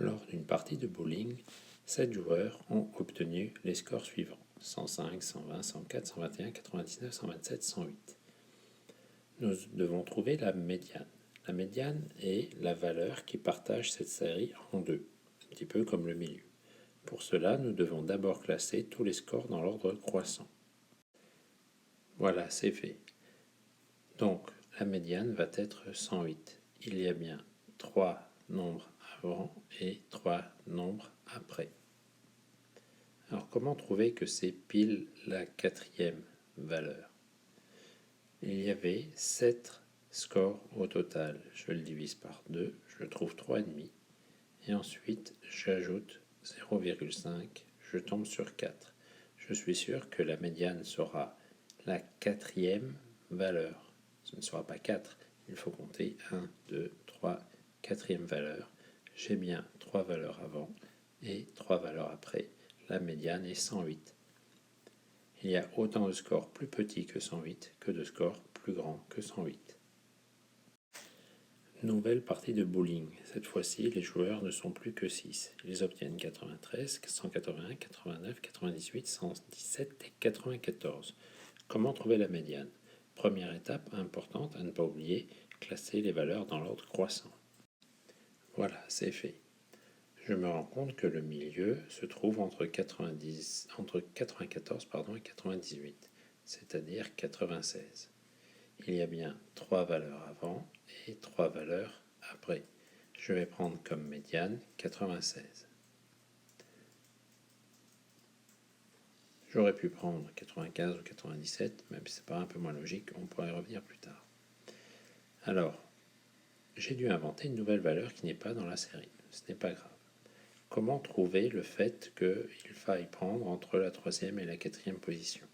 Lors d'une partie de bowling, 7 joueurs ont obtenu les scores suivants: 105, 120, 104, 121, 99, 127, 108. Nous devons trouver la médiane. La médiane est la valeur qui partage cette série en deux, un petit peu comme le milieu. Pour cela, nous devons d'abord classer tous les scores dans l'ordre croissant. Voilà, c'est fait. Donc, la médiane va être 108. Il y a bien 3 nombres avant et 3 nombres après. Alors, comment trouver que c'est pile la quatrième valeur? Il y avait 7 scores au total. Je le divise par 2, je trouve 3,5. Et ensuite, j'ajoute 0,5, je tombe sur 4. Je suis sûr que la médiane sera la quatrième valeur. Ce ne sera pas 4, il faut compter 1, 2, 3, quatrième valeur. J'ai bien 3 valeurs avant et 3 valeurs après. La médiane est 108. Il y a autant de scores plus petits que 108 que de scores plus grands que 108. Nouvelle partie de bowling. Cette fois-ci, les joueurs ne sont plus que 6. Ils obtiennent 93, 181, 89, 98, 117 et 94. Comment trouver la médiane? Première étape importante à ne pas oublier, classer les valeurs dans l'ordre croissant. Voilà, c'est fait. Je me rends compte que le milieu se trouve entre 94 et 98, c'est-à-dire 96. Il y a bien 3 valeurs avant et 3 valeurs après. Je vais prendre comme médiane 96. J'aurais pu prendre 95 ou 97, même si ça paraît un peu moins logique, on pourrait y revenir plus tard. Alors, j'ai dû inventer une nouvelle valeur qui n'est pas dans la série. Ce n'est pas grave. Comment trouver le fait qu'il faille prendre entre la troisième et la quatrième position?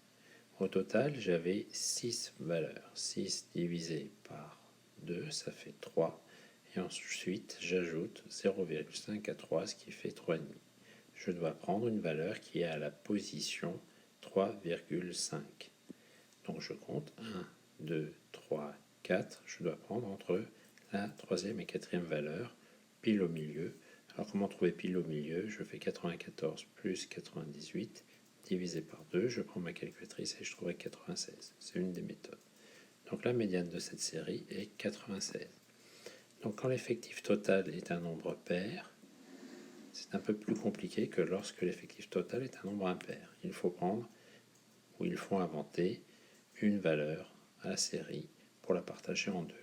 Au total, j'avais 6 valeurs. 6 divisé par 2, ça fait 3. Et ensuite, j'ajoute 0,5 à 3, ce qui fait 3,5. Je dois prendre une valeur qui est à la position 3,5. Donc je compte 1, 2, 3, 4. Je dois prendre entre la troisième et quatrième valeur, pile au milieu. Alors comment trouver pile au milieu? Je fais 94 plus 98 divisé par 2. Je prends ma calculatrice et je trouverai 96. C'est une des méthodes. Donc la médiane de cette série est 96. Donc quand l'effectif total est un nombre pair, c'est un peu plus compliqué que lorsque l'effectif total est un nombre impair. Il faut prendre, ou il faut inventer, une valeur à la série pour la partager en deux.